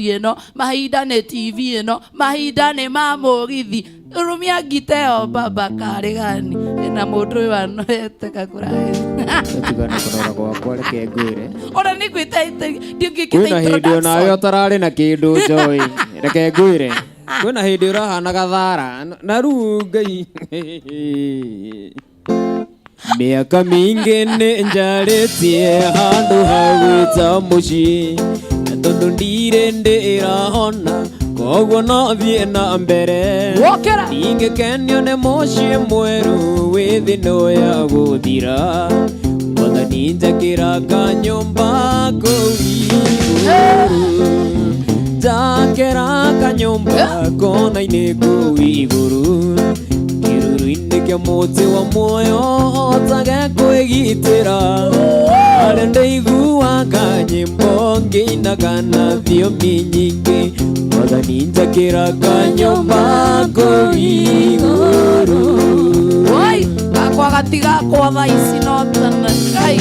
radio ĩno, mahinda nĩ TV ĩno, mahinda nĩ mamugithi. Rumia giteo baba kare gani. Ina mũndũ ũyũ anoete kakũraĩ. Tugana kũrora gwakwa reke ngwĩre. Ona nĩ gwĩta ndiũngĩkĩta kwĩna hĩndĩ onawe ũtararĩ na kĩndũ njoĩ. Reke ngwĩre. Kwĩna hĩndĩ ũrahana gathara na rĩu Ngai. Mĩaka mĩingĩ nĩ njarĩtie handũ ha gwĩta mũciĩ, tondũ ndirĩ ndĩrahona, koguo no thiĩ na mbere. Ingĩkenio nĩ mũciĩ mwerũ wĩ thĩ no ya gũthira, Mwathani njakĩra kanyũmba kũu igũrũ, njakĩra kanyũmba kona-inĩ kũu igũrũ, kĩruru-inĩ kĩa mũtĩ wa muoyo hotage kwĩgitĩra. Harĩa ndaiguaga nyĩmbo ngĩinaga na thiomi nyingĩ, Mwathani njakĩra kanyũmba kũu igũrũ. Oi, gakwa gatigakwa thaa ici no tene Ngai.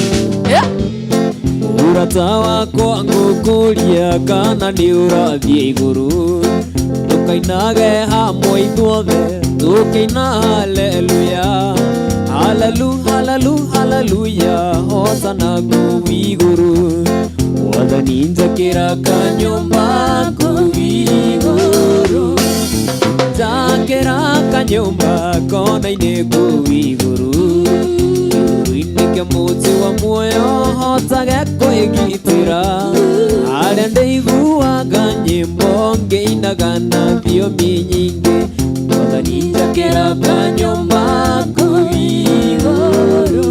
Mũrata wakwa ngũkũria kana nĩ ũrathiĩ igũrũ, tũkainage hamwe ithuothe tũkĩina haleluya, haleluya, haleluya, hosana kũu igũrũ. Mwathani njakĩra kanyũmba kũu igũrũ, njakĩra kanyũmba kona-inĩ kũu igũrũ, kĩruru-inĩ kĩa mũtĩ wa muoyo hotage kwĩgitĩra. Harĩa ndaiguaga nyĩmbo ngĩinaga na thiomi nyingĩ, Mwathani njakĩra kanyũmba kũu igũrũ.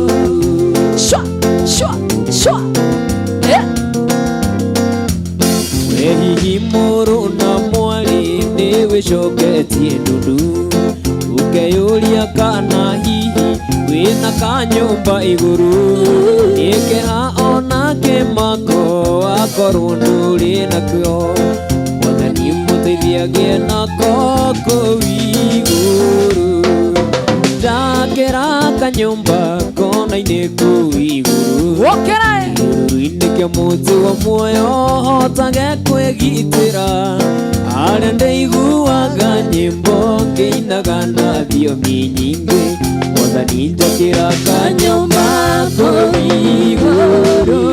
Shwa, shwa, shwa. We hihi mũrũ na mwarĩ nĩ wĩcoketie ndundu, ũkeyũria kana hihi wĩna kanyũmba igũrũ, nĩkeha ona kĩmako wakorwo ndũrĩ nakĩo, Mwathani mũteithiagie nako kũu igũrũ. Njakĩra kanyũmba kona-inĩ kũu igũrũ, kĩruru-inĩ kĩa mũtĩ wa muoyo hotage kwĩgitĩra. Harĩa ndaiguaga nyĩmbo ngĩinaga na thiomi nyingĩ, Mwathani njakĩra kanyũmba kũu igũrũ,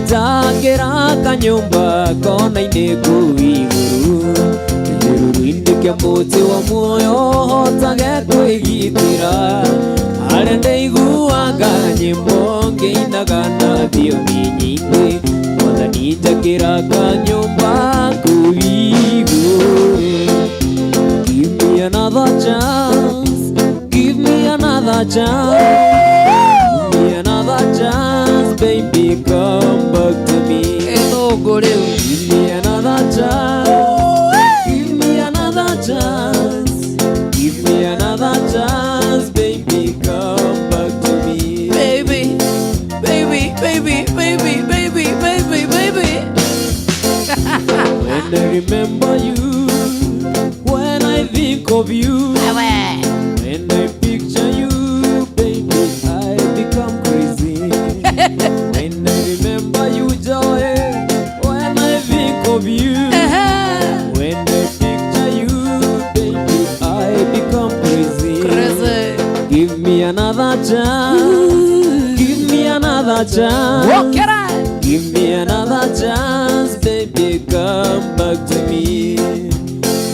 njakĩra kanyũmba kona-inĩ kũu igũrũ, kĩruru-inĩ kĩa mũtĩ wa muoyo hotage kwĩgitĩra. Harĩa ndaiguaga nyĩmbo ngĩinaga na thiomi nyingĩ, Mwathani njakĩra kanyũmba kũu igũrũ. Give me another chance, give me another chance, give me another chance, baby come back to me. Give me another chance, give me another chance, give me another chance, baby come back to me. Baby, baby, baby, baby, baby, baby, baby. When I remember you, when I think of you, when I picture you, baby, I become crazy. When I remember you, joy, when I think of you, when I picture you, baby, I become crazy. Give me another chance, give me another chance, give me another chance, baby, come back to me.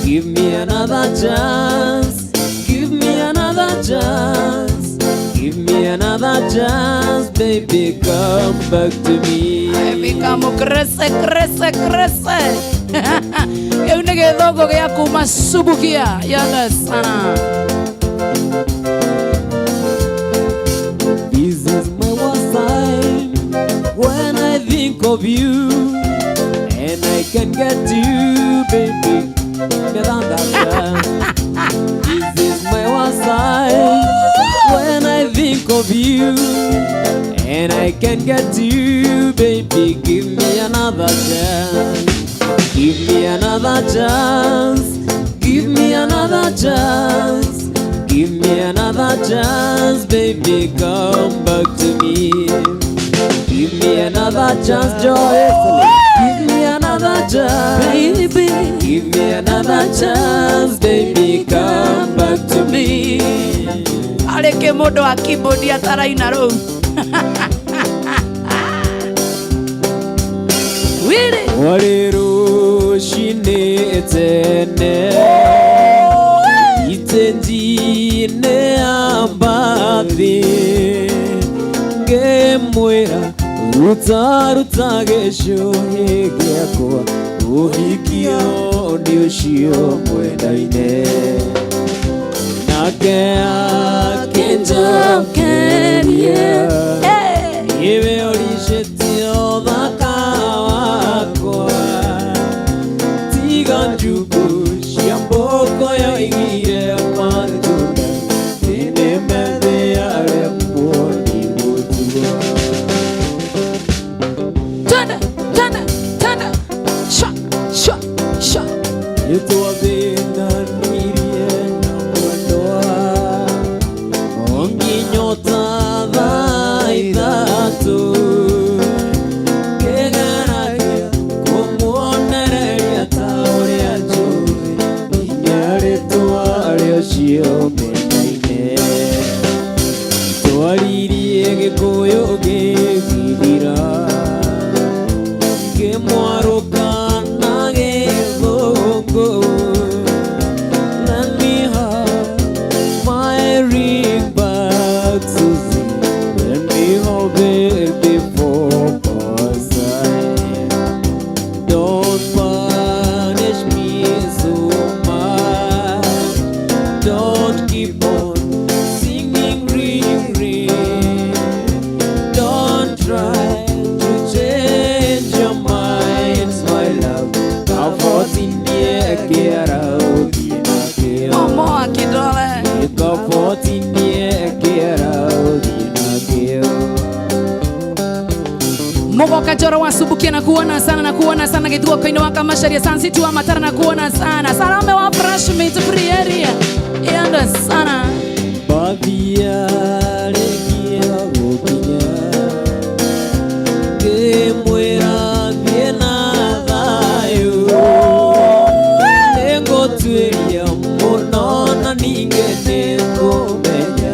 Give me another chance, give me another chance, give me another chance, baby, come back to me. I become crazy, crazy, crazy. Eu nĩ gĩthũngũ gĩa kuma Subukia, yanga sana. This is my worst time when I think of you, and I can get you, baby. This is my worst time when I think of you, and I can get you, baby. Give me another chance, give me another chance, give me another chance, give me another chance, baby, come back to me. Give me another chance, Joy. Give me another chance. chance, baby. give me another chance, baby, come back to me. Areke modo wa keyboard ataraina ro. Wiri. Warero shine tene, itenji ne ambathi, ngemwira ruta gesho hegiakwa, uhikio ni ucio mwendaine. Nake akenja keria, iwe orishetio thaka wakwa, tiga njugu cia mboko yo igire matunda, ine methe aria kuoni mutugo. Tana, sha. Yetwa thina nirie na mwendoa, ongi nyota thaa ithatu, kegaragia kumuonereria ta uria njui, nginya ritwa riocio mendaine. Twaririe gikuyu gigithira, ngimwaruka na githungu. Let me have my ring back, Susie. Let me hold it before passing. Don't punish me so much. Don't keep on singing ring. Don't try to change your minds, my love. Kafotinie kiara udinake. Mama akidole. Kafotinie kiara udinake. Mogoka joro wasubukia na kuona sana kituo koino waka masharia sansitu wa matara na kuona sana. Salame wa fresh meat free area. Iando sana. Babia lekia gokinya, gemwera viena thayo, nengo tueria muno na ningene kumenya,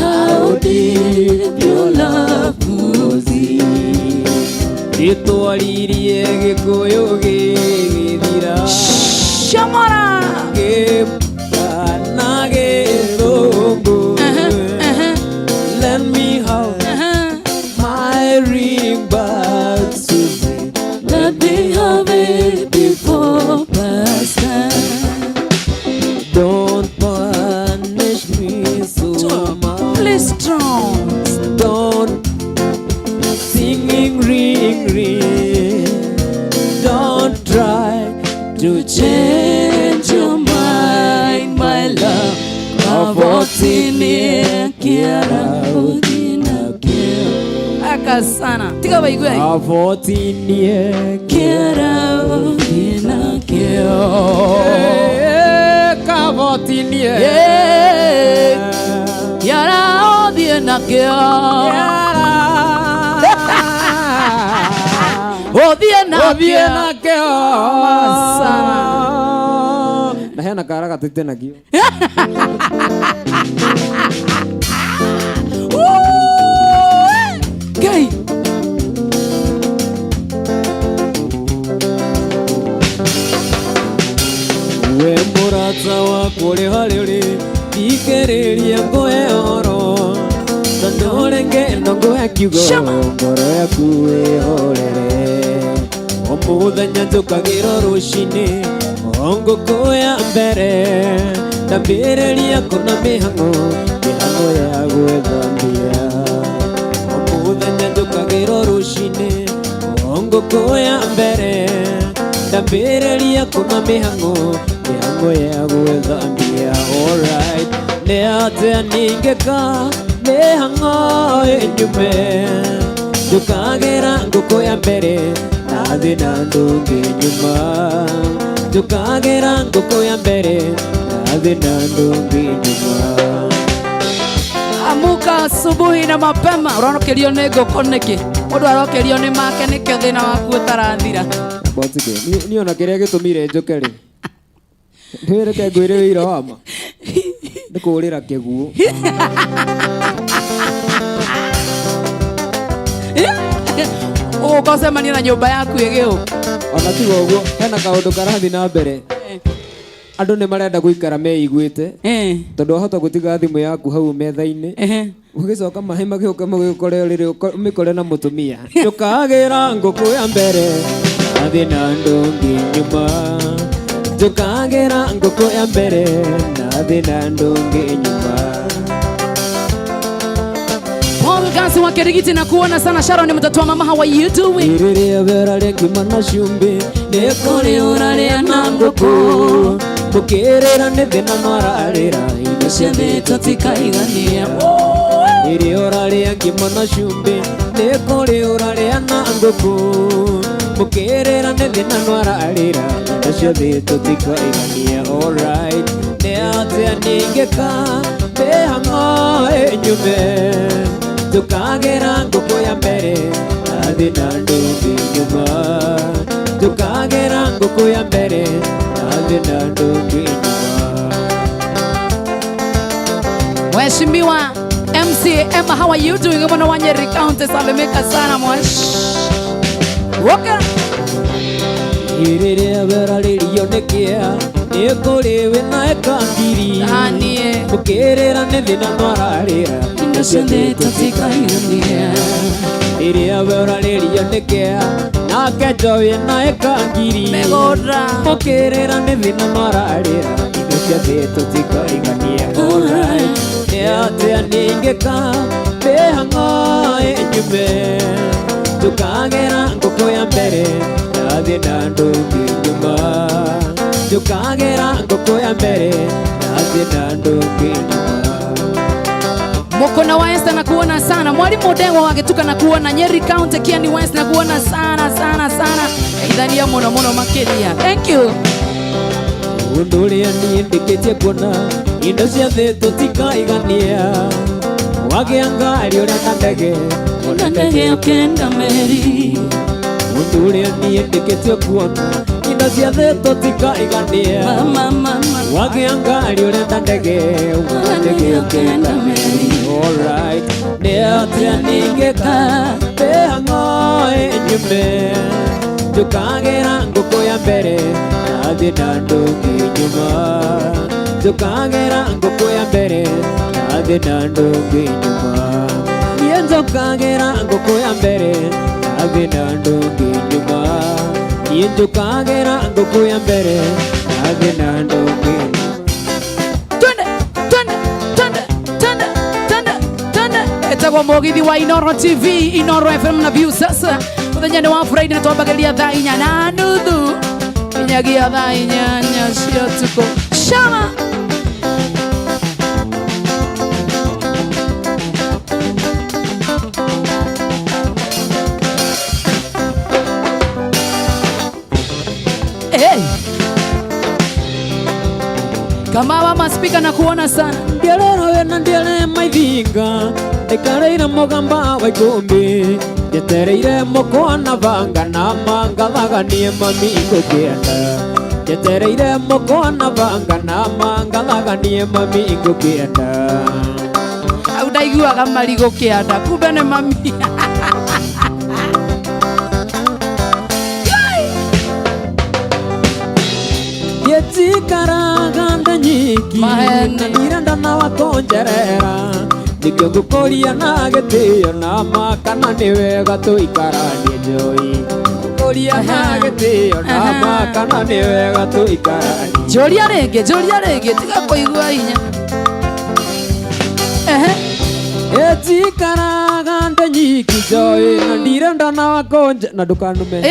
how deep your love Susie. Itwaririe gikuyu gigithira, Shamara. na githungu. Let me have my ring back, Susie. Let me have it before past time. Don't punish me so much. Please strong. Don't singing ring. Don't try to change your mind, my love. Kavotinie kiara udinake. Aka sana. Tika baigwe. Kavotinie Kiara udinake. Kavotinie. Kiara udinake. Udinake. Sana. Na hena kara gatite nakio. Gay. We murata wa kuri hariri, ikeriria ngoe oro, tandore ngendo ngoe kiugo, ngoro yaku ihorere. Omuthenya njukagira rucini, ongukuya mbere, ndambĩrĩria kũna mĩhang'o ya gwĩthambia. Omuthenya njũkagĩra rũcinĩ, ngũkũya mbere, ndambĩrĩria kũna mĩhang'o ya gwĩthambia. Alright, nĩ atĩa ningĩka mĩhang'o ĩnyume, njũkagĩra ngũkũya mbere, nathi na ndũngĩ nyuma. Njũkagĩra ngũkũya mbere, nathi na ndũngĩ nyuma. Amuka asubuhi na mapema. Uronokerio nĩ ngũkũ nĩkĩ? Mũndũ arokerio nĩ make nĩkĩo thĩna waku ũtarathira. Botike ni ona kĩrĩa gĩtũmire njoke rĩ. Nĩreke ngwĩre wĩira wa ma. Nĩ kũũrĩra kĩguũ. Ũgũcemania na nyũmba yaku ĩgĩũ. Ona tiga ũguo, hena kaũndũ karathi na mbere. Andũ nĩ marenda gũikara meiguĩte. Tondũ wahota gũtiga thimũ yaku hau metha-inĩ. Ũgĩcoka mahe magĩũka magĩkore rĩrĩ ũmĩkore na mũtumia. Ndũkagĩra ngũkũ ya mbere, nathi na ndũngĩ nyuma. Ndũkagĩra ngũkũ ya mbere, nathi na ndũngĩ nyuma. Kazi wa Kirigiti na kuona sana. Sharon, mtoto wa mama, how are you doing? Irire vera rengi mana shumbi nekore urare na ngoko mukerera ne thina nararira ino ciothe tutikaigania. Iri urare rengi mana shumbi nekore urare na ngoko mukerera ne thina nararira ino ciothe tutikaigania. Alright, ne ate ningeka behanga enyume. Ndũkagĩra ngũkũ ya mbere, nathi na ndũngĩ nyuma. Ndũkagĩra ngũkũ ya mbere, nathi na ndũngĩ nyuma. Mheshimiwa MC Emma, how are you doing? Mwana wa Nyeri County, salimika sana mwash. Woka. Irire vera rĩrionekea, nĩ kũrĩ wĩna eka ngiri. Mũkĩrĩra nĩ thĩna mararĩra. Ciothe tutikaigania. Iria vera rĩrionekea, nake Joy na eka ngiri. Mũkĩrĩra nĩ thĩna mararĩra, ino ciothe tutikaigania. Alright, nĩ atĩa ningĩka behanga enyume. Ndũkagĩra ngũkũ ya mbere, nathi na ndũngĩ nyuma. Ndũkagĩra ngũkũ ya mbere, nathi na ndũngĩ nyuma. Mukona West na kuona sana. Mwalimu Odengo wagetuka na kuona. Nyeri County Kieni West na kuona sana sana sana. Idhania mono mono makeria. Thank you. Unduria ni ndiketie kuona indo ciothe tutikaigania. Wagiangari uri na ndege, ona ndege ukenda meri. Unduria ni ndiketie kuona indo ciothe tutikaigania. Wagiangari uri na ndege, ona ndege ukenda meri. Alright, nĩ atĩa ningĩka behanga enyume. Ndũkagĩra ngũkũ ya mbere, nathi na ndũngĩ nyuma. Ndũkagĩra ngũkũ ya mbere, nathi na ndũngĩ nyuma. Niĩ ndũkagĩra ngũkũ ya mbere, nathi na ndũngĩ nyuma. Niĩ ndũkagĩra ngũkũ ya mbere, nathi na ndũngĩ nyuma. Etagwo Mugithi wa Inoro TV, Inoro FM na View. Sasa muthenya ni wa Friday na twambagĩrĩria thaa 4:30 nginyagia thaa 8 cia ũtukũ. Shama kama mama speaker na kuona sana. Ndiarero wena ndiare maithinga, ndikareire mugamba wa ikumbi. Njetereire mukwana vanga na mangathaganie mami ngũkĩenda. Njetereire mukwana vanga na mangathaganie mami ngũkĩenda. Au ndaiguaga marigũ kĩanda, kumbe nĩ mami. Yetikaraga ndanyiki irenda na wakonjerera. Nikĩo ngũkũria na gĩtĩo na makana nĩ wega tũikaranie Joy. Ngũkũria na gĩtĩo na makana nĩ wega tũikaranie. Njũria rĩngĩ tiga kũigua hinya. Yetikaraga ndanyiki Joy na ndirenda na wakonje na ndũkanume.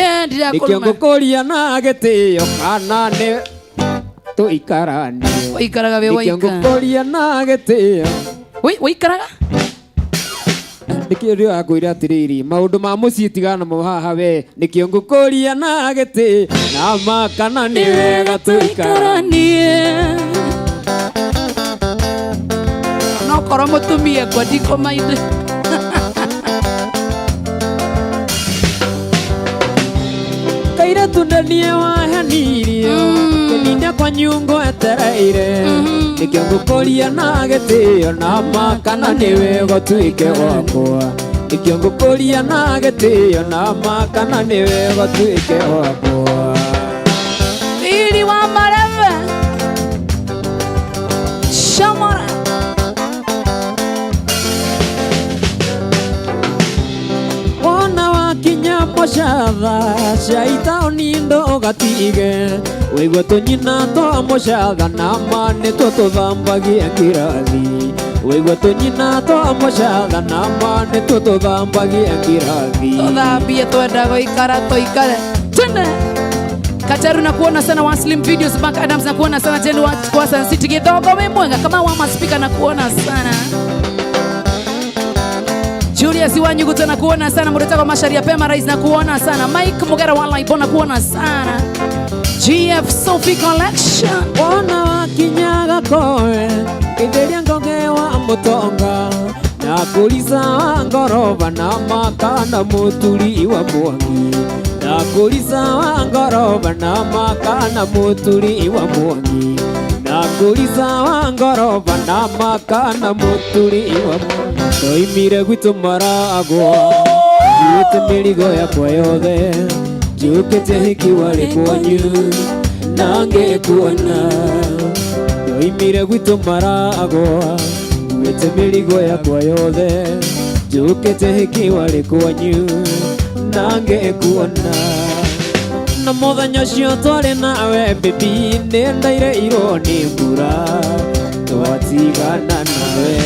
Nikĩo ngũkũria na gĩtĩo kana nĩ tũikaranie. Ũikaraga we waika. Nikĩo ngũkũria na gĩtĩo. Ũikaraga? Nikĩo ndio akwĩra atĩrĩrĩ, maũndũ ma mũciĩ tigana namo haha we. Nikĩo ngũkũria na gĩtĩo na makana nĩ wega tũikaranie. koro mutumie kwa ndiko maithe kaira tundanie wahanirie keninda kwa nyungo etereire nikio ngukuria na gitio na makana niwe gotuike wakwa nikio ngukuria na gitio na makana niwe gotuike wakwa ili wa mareve shamara wana wakinya mochatha ciaita nindo gatige wigua tunyina twa mochatha na mane tututhambagia kirathi wigua tunyina twa mochatha na mane tututhambagia kirathi tuthambie twenda guikara tuikare twende Kacharu na kuona sana wa Slim Videos Bank Adams na kuona sana Tendo wa Sun City Githogo Mwenga kama wa maspika na kuona sana Julius Wanyuguta na kuona sana Muretako Masharia Pema Rais na kuona sana Mike Mugera Wala Ibona kuona sana GF Sophie Collection wana wakinyaga koe Kidelia ngoge wa mutonga na kulisa wa ngoroba na makana muturi wa mwangi na kulisa wa ngoroba na makana muturi wa mwangi na kulisa wa ngoroba na makana muturi wa mwangi toimire gwitu maragwa yete miligo yakwa yothe jukete hiki wale kwanyu nange kuona toimire gwitu maragwa yete miligo yakwa yothe jukete hiki wale kwanyu nange kuona na muthenya ucio twari nawe baby nendaire ironi mbura twatigana nawe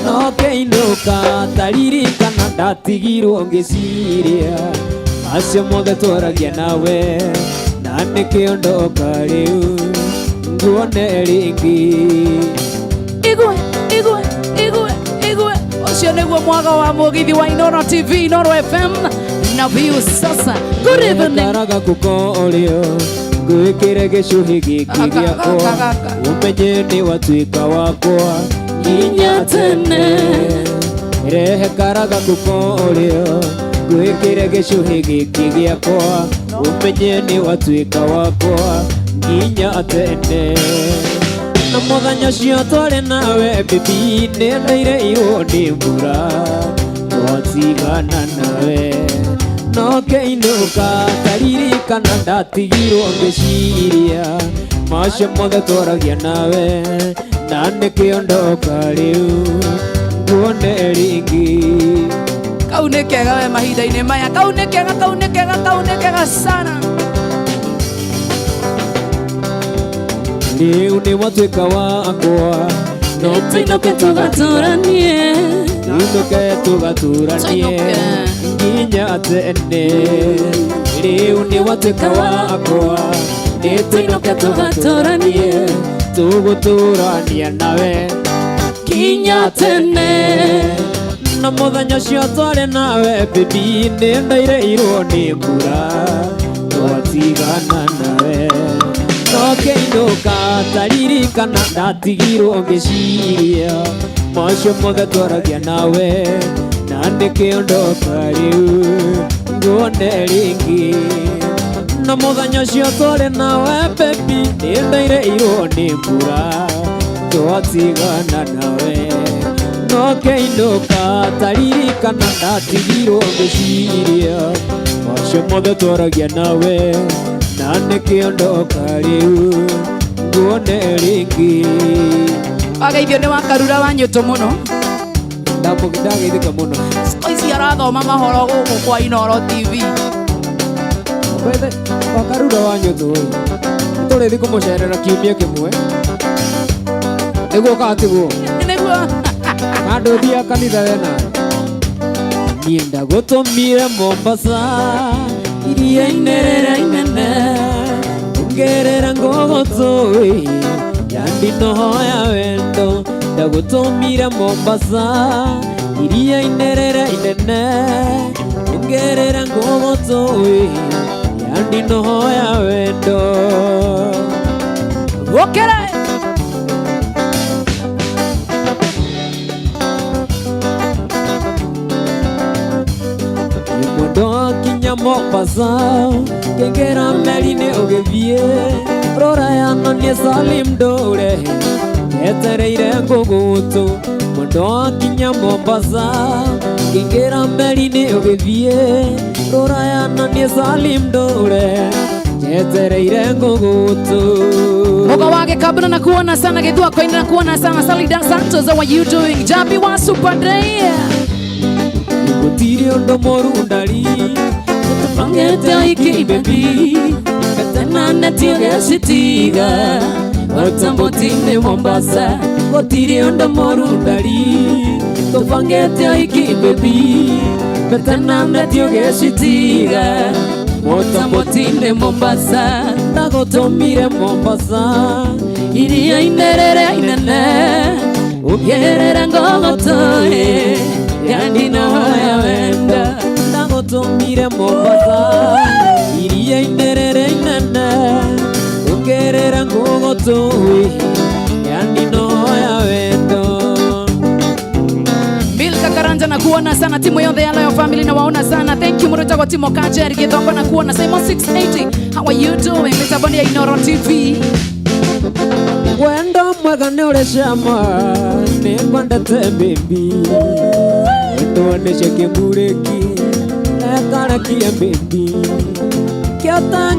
no keinuka taririkana ndatigirwo ngiciria acio mothe twaragia nawe na nikiondoka riu nguone ringi igwe ucio niguo mwaga wa mugithi wa Inooro TV Inooro FM na view sasa good evening karaga kukorio gwikire gicuhi giki giakwa umenye ni watuika wakwa nginya tene rehe karaga kukorio gwikire gicuhi giki giakwa umenye ni watuika wakwa nginya tene na muthenya ucio twari nawe baby nendaire ironi mbura twatigana nawe no keinuka taririkana ndatigirwo ngiciria macio mothe twaragia nawe na nikiondoka riu nguone ringi kau nĩ kega we mahinda-inĩ maya kau nĩ kega sana riu nĩ watuĩka wakwa no tũinũke tũgatũranie nginya tene riu nĩ watuĩka wakwa nĩ tũinũke tũgatũranie tũgũtũrania nawe nginya tene na muthenya ucio twari nawe baby nendaire ironi mbura twatigana nawe no keinuka taririkana ndatigirwo ngiciria macio mothe twaragia nawe na nikiondoka riu nguone ringi na muthenya ucio twari nawe baby nendaire ironi mbura twatigana nawe no keinuka taririkana ndatigirwo ngiciria macio mothe twaragia nawe na nikiondoka riu nguone ringi ageithio nĩ wakarura wanyũtũ mũno ndageithĩka mũno ici arathoma mahoro gũkũ kwa Inooro TV wakarura wanyũtũ tũrĩthi kũmũcerera kiumia kĩmwe nĩguo katigwo nĩguo na ndũthia kanitha wena niĩ ndagũtũmire Mombasa iria-inĩ rĩrĩa inene ngerera ngũgũtũĩ yandinohoya wendo ndagũtũmire Mombasa iria-inĩ rĩrĩa inene ngerera ngũgũtũĩ yandinohoya wendo gũkĩra Mondo kinya Mombasa Kengera meri-inĩ ũgĩthiĩ Rũraya no nĩ Salim Ndũre etereire ngũgũtũ Mondo kinya Mombasa Kengera meri-inĩ ũgĩthiĩ Rũraya no nĩ Salim Ndũre etereire ngũgũtũ. Moga wake kabla na kuona sana Githua kwa ina na kuona sana Salida Santos, how are you doing? Jabi wa Super Day Gutiri ondo moru ndari Tufangete oiki baby Katana natio gashitiga Watambotine Mombasa Gutiri ondo moru ndari Tufangete oiki baby Katana natio gashitiga Watambotine Mombasa Nagotomire Mombasa Iria inerere inene Ugerere ngogotoe Yani noya wenda Nagotomire Mombasa Iria inerere inene Ugerere ngogotoe Yani noya wenda. Milka Karanja na kuona sana timu yothe ya Loyal Family na waona sana. Thank you Muruta kwa timu Kajeri Githongo na kuona Simon 680. How are you doing? Mr. Bondi ya Inoro TV. Wendo mwega ni ule shama Ni kwendete baby Wendo aneshe kemureki Ekarakia baby Kiota